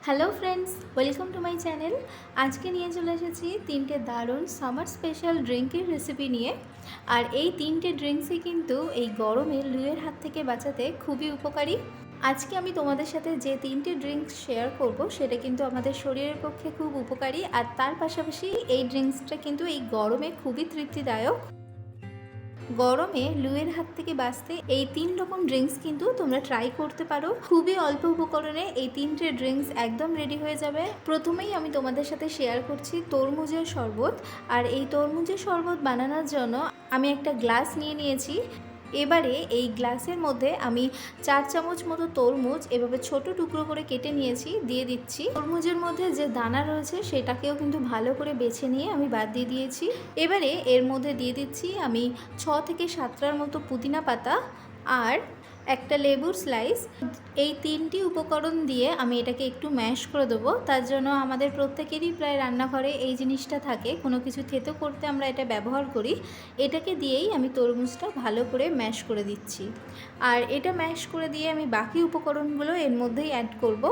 Hello friends, welcome to my channel. আজকে নিয়ে চলে এসেছি তিনটে দারুণ সামার স্পেশাল ড্রিঙ্কের রেসিপি নিয়ে। আর এই তিনটে ড্রিঙ্কসই কিন্তু এই গরমে লুয়ের হাত থেকে বাঁচাতে খুবই উপকারী। আজকে আমি তোমাদের সাথে যে তিনটে ড্রিঙ্কস শেয়ার করব সেটা কিন্তু আমাদের শরীরের পক্ষে খুব উপকারী, আর তার পাশাপাশি এই ড্রিঙ্কসটা কিন্তু এই গরমে খুবই তৃপ্তিদায়ক। গরমে লুয়ের হাত থেকে বাঁচতে এই 3 রকম ড্রিঙ্কস কিন্তু তোমরা ট্রাই করতে পারো। খুবই অল্প উপকরণে এই তিনটে ড্রিঙ্কস একদম রেডি হয়ে যাবে। প্রথমেই আমি তোমাদের সাথে শেয়ার করছি তরমুজের শরবত। আর এই তরমুজের শরবত বানানোর জন্য আমি একটা গ্লাস নিয়ে নিয়েছি। এবারে এই গ্লাসের মধ্যে আমি 4 চামচ মতো তরমুজ এভাবে ছোট টুকরো করে কেটে নিয়েছি, দিয়ে দিচ্ছি। তরমুজের মধ্যে যে দানা রয়েছে সেটাকেও কিন্তু ভালো করে বেছে নিয়ে আমি বাদ দিয়ে দিয়েছি। এবারে এর মধ্যে দিয়ে দিচ্ছি আমি 6 থেকে 7টার মতো পুদিনা পাতা আর একটা লেবুর স্লাইস। এই তিনটি উপকরণ দিয়ে আমি এটাকে একটু ম্যাশ করে দেবো। তার জন্য আমাদের প্রত্যেকেরই প্রায় রান্নাঘরে এই জিনিসটা থাকে, কোনো কিছু থেতো করতে আমরা এটা ব্যবহার করি। এটাকে দিয়েই আমি তরমুজটা ভালো করে ম্যাশ করে দিচ্ছি। আর এটা ম্যাশ করে দিয়ে আমি বাকি উপকরণগুলো এর মধ্যেই অ্যাড করব।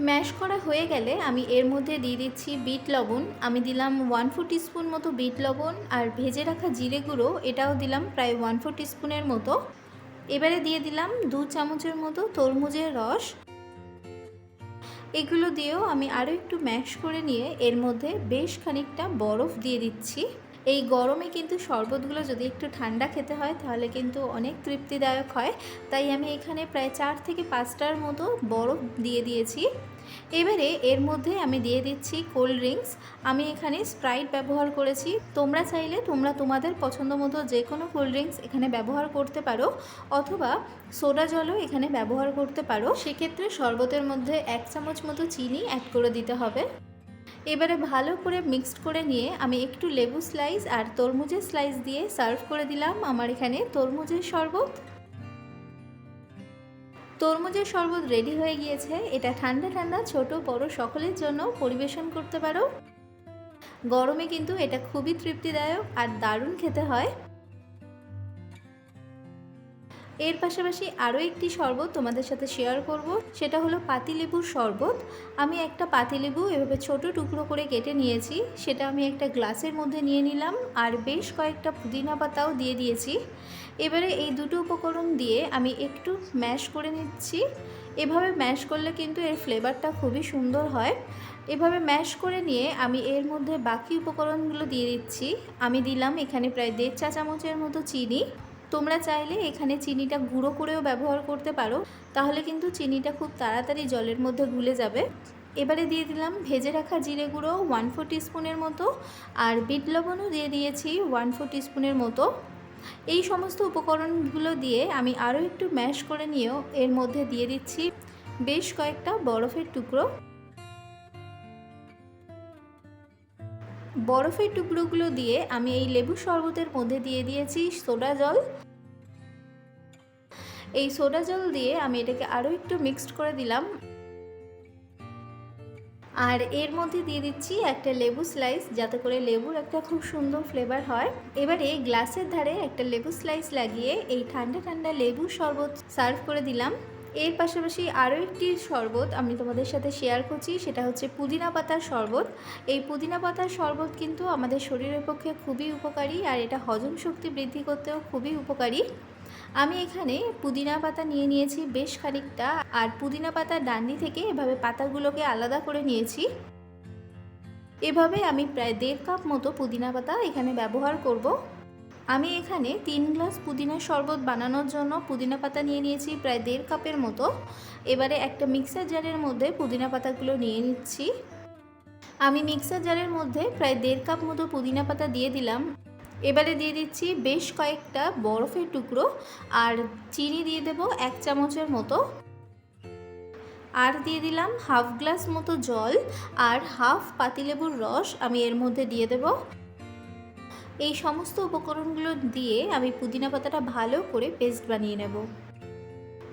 ম্যাশ করা হয়ে গেলে আমি এর মধ্যে দিয়ে দিচ্ছি বিট লবণ। আমি দিলাম 1/4 টিস্পুন মতো বিট লবণ, আর ভেজে রাখা জিরে গুঁড়ো এটাও দিলাম প্রায় 1/4 টিস্পুনের মতো। এবারে দিয়ে দিলাম 2 চামচের মতো তরমুজের রস। এগুলো দিয়েও আমি আরও একটু ম্যাশ করে নিয়ে এর মধ্যে বেশ খানিকটা বরফ দিয়ে দিচ্ছি। এই গরমে কিন্তু শরবতগুলো যদি একটু ঠান্ডা খেতে হয় তাহলে কিন্তু অনেক তৃপ্তিদায়ক হয়। তাই আমি এখানে প্রায় 4 থেকে 5টার মতো বরফ দিয়ে দিয়েছি। এবারে এর মধ্যে আমি দিয়ে দিচ্ছি কোল্ড ড্রিঙ্কস। আমি এখানে স্প্রাইট ব্যবহার করেছি। তোমরা চাইলে তোমাদের পছন্দ মতো যে কোনো কোল্ড ড্রিঙ্কস এখানে ব্যবহার করতে পারো, অথবা সোডা জলও এখানে ব্যবহার করতে পারো। সেক্ষেত্রে শরবতের মধ্যে 1 চামচ মতো চিনি অ্যাড করে দিতে হবে। এবারে ভালো করে মিক্সড করে নিয়ে আমি একটু লেবু স্লাইস আর তরমুজের স্লাইস দিয়ে সার্ভ করে দিলাম আমার এখানে তরমুজের শরবত। তরমুজের শরবত রেডি হয়ে গিয়েছে। এটা ঠান্ডা ঠান্ডা ছোট বড় সকলের জন্য পরিবেশন করতে পারো। গরমে কিন্তু এটা খুবই তৃপ্তিদায়ক আর দারুণ খেতে হয়। এর পাশাপাশি আরও একটি শরবত তোমাদের সাথে শেয়ার করব, সেটা হলো পাতিলেবুর শরবত। আমি একটা পাতিলেবু এভাবে ছোট টুকরো করে কেটে নিয়েছি, সেটা আমি একটা গ্লাসের মধ্যে নিয়ে নিলাম, আর বেশ কয়েকটা পুদিনা পাতাও দিয়ে দিয়েছি। এবারে এই দুটো উপকরণ দিয়ে আমি একটু ম্যাশ করে নিচ্ছি। এভাবে ম্যাশ করলে কিন্তু এর ফ্লেভারটা খুবই সুন্দর হয়। এভাবে ম্যাশ করে নিয়ে আমি এর মধ্যে বাকি উপকরণগুলো দিয়ে দিচ্ছি। আমি দিলাম এখানে প্রায় 1.5 চা চামচের মতো চিনি। তোমরা চাইলে এখানে চিনিটা গুঁড়ো করেও ব্যবহার করতে পারো, তাহলে কিন্তু চিনিটা খুব তাড়াতাড়ি জলের মধ্যে গুলে যাবে। এবারে দিয়ে দিলাম ভেজে রাখা জিরে গুঁড়ো 1/4 টিস্পুনের মতো, আর বিট লবণও দিয়ে দিয়েছি 1/4 টিস্পুনের মতো। এই সমস্ত উপকরণগুলো দিয়ে আমি আরও একটু ম্যাশ করে নিয়েও এর মধ্যে দিয়ে দিচ্ছি বেশ কয়েকটা বরফের টুকরো। বরফের টুকরোগুলো দিয়ে আমি এই লেবু শরবতের মধ্যে দিয়ে দিয়েছি সোডা জল। এই সোডা জল দিয়ে আমি এটাকে আরও একটু মিক্সড করে দিলাম, আর এর মধ্যে দিয়ে দিচ্ছি একটা লেবু স্লাইস, যাতে করে লেবুর একটা খুব সুন্দর ফ্লেভার হয়। এবারে গ্লাসের ধারে একটা লেবু স্লাইস লাগিয়ে এই ঠান্ডা ঠান্ডা লেবুর শরবত সার্ভ করে দিলাম। এর পাশাপাশি আরও একটি শরবত আমি তোমাদের সাথে শেয়ার করছি, সেটা হচ্ছে পুদিনা পাতার শরবত। এই পুদিনা পাতার শরবত কিন্তু আমাদের শরীরের পক্ষে খুবই উপকারী, আর এটা হজম শক্তি বৃদ্ধি করতেও খুবই উপকারী। আমি এখানে পুদিনা পাতা নিয়ে নিয়েছি বেশ খানিকটা, আর পুদিনা পাতার ডান্ডি থেকে এভাবে পাতাগুলোকে আলাদা করে নিয়েছি। এভাবে আমি প্রায় 1.5 কাপ মতো পুদিনা পাতা এখানে ব্যবহার করব। আমি এখানে 3 গ্লাস পুদিনার শরবত বানানোর জন্য পুদিনা পাতা নিয়ে নিয়েছি প্রায় 1.5 কাপের মতো। এবারে একটা মিক্সার জারের মধ্যে পুদিনা পাতাগুলো নিয়ে নিচ্ছি। আমি মিক্সার জারের মধ্যে প্রায় 1.5 কাপ মতো পুদিনা পাতা দিয়ে দিলাম। এবারে দিয়ে দিচ্ছি বেশ কয়েকটা বরফের টুকরো, আর চিনি দিয়ে দেব 1 চামচের মতো, আর দিয়ে দিলাম হাফ গ্লাস মতো জল, আর হাফ পাতিলেবুর রস আমি এর মধ্যে দিয়ে দেব। এই সমস্ত উপকরণগুলো দিয়ে আমি পুদিনা পাতাটা ভালো করে পেস্ট বানিয়ে নেব।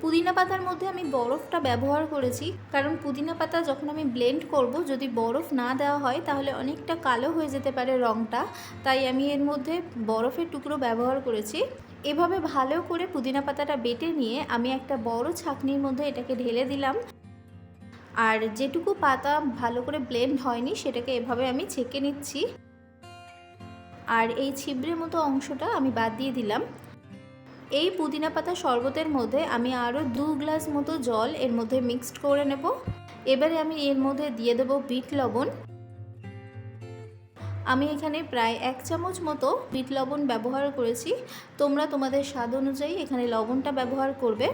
পুদিনা পাতার মধ্যে আমি বরফটা ব্যবহার করেছি, কারণ পুদিনা পাতা যখন আমি ব্লেন্ড করব যদি বরফ না দেওয়া হয় তাহলে অনেকটা কালো হয়ে যেতে পারে রঙটা, তাই আমি এর মধ্যে বরফের টুকরো ব্যবহার করেছি। এভাবে ভালো করে পুদিনা পাতাটা বেটে নিয়ে আমি একটা বড় ছাঁকনির মধ্যে এটাকে ঢেলে দিলাম। আর যেটুকু পাতা ভালো করে ব্লেন্ড হয়নি সেটাকে এভাবে আমি ছেঁকে নিচ্ছি। আর এই ছিবড়ে মতো অংশটা আমি বাদ দিয়ে দিলাম। এই পুদিনা পাতা শরবতের মধ্যে আমি আরও 2 গ্লাস মতো জল এর মধ্যে মিক্সড করে নেব। এবারে আমি এর মধ্যে দিয়ে দেব বিট লবণ। আমি এখানে প্রায় 1 চামচ মতো বিট লবণ ব্যবহার করেছি, তোমরা তোমাদের স্বাদ অনুযায়ী এখানে লবণটা ব্যবহার করবে।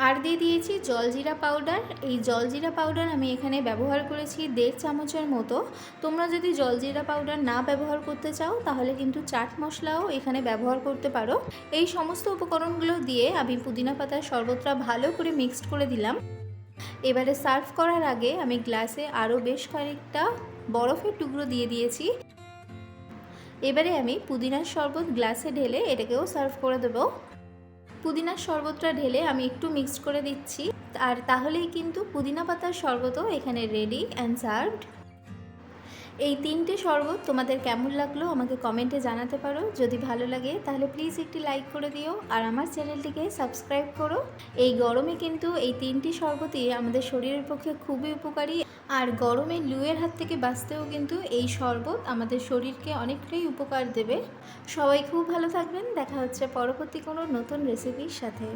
আর দিয়ে দিয়েছি জলজিরা পাউডার। এই জলজিরা পাউডার আমি এখানে ব্যবহার করেছি 1.5 চামচের মতো। তোমরা যদি জলজিরা পাউডার না ব্যবহার করতে চাও তাহলে কিন্তু চাট মশলাও এখানে ব্যবহার করতে পারো। এই সমস্ত উপকরণগুলো দিয়ে আমি পুদিনা পাতার শরবতটা ভালো করে মিক্সড করে দিলাম। এবারে সার্ভ করার আগে আমি গ্লাসে আরও বেশ খানিকটা বরফের টুকরো দিয়ে দিয়েছি। এবারে আমি পুদিনার শরবত গ্লাসে ঢেলে এটাকেও সার্ভ করে দেব। পুদিনার শরবতটা ঢেলে আমি একটু মিক্সড করে দিচ্ছি, আর তাহলেই কিন্তু পুদিনা পাতার শরবতও এখানে রেডি অ্যান্ড সার্ভড। এই 3টে শরবত তোমাদের কেমন লাগলো আমাকে কমেন্টে জানাতে পারো। যদি ভালো লাগে তাহলে প্লিজ একটি লাইক করে দিও আর আমার চ্যানেলটিকে সাবস্ক্রাইব করো। এই গরমে কিন্তু এই 3টি শরবতই আমাদের শরীরের পক্ষে খুবই উপকারী, আর গরমে লুয়ের হাত থেকে বাঁচতেও কিন্তু এই শরবত আমাদের শরীরকে অনেকটাই উপকার দেবে। সবাই খুব ভালো থাকবেন, দেখা হচ্ছে পরবর্তী কোনো নতুন রেসিপির সাথে।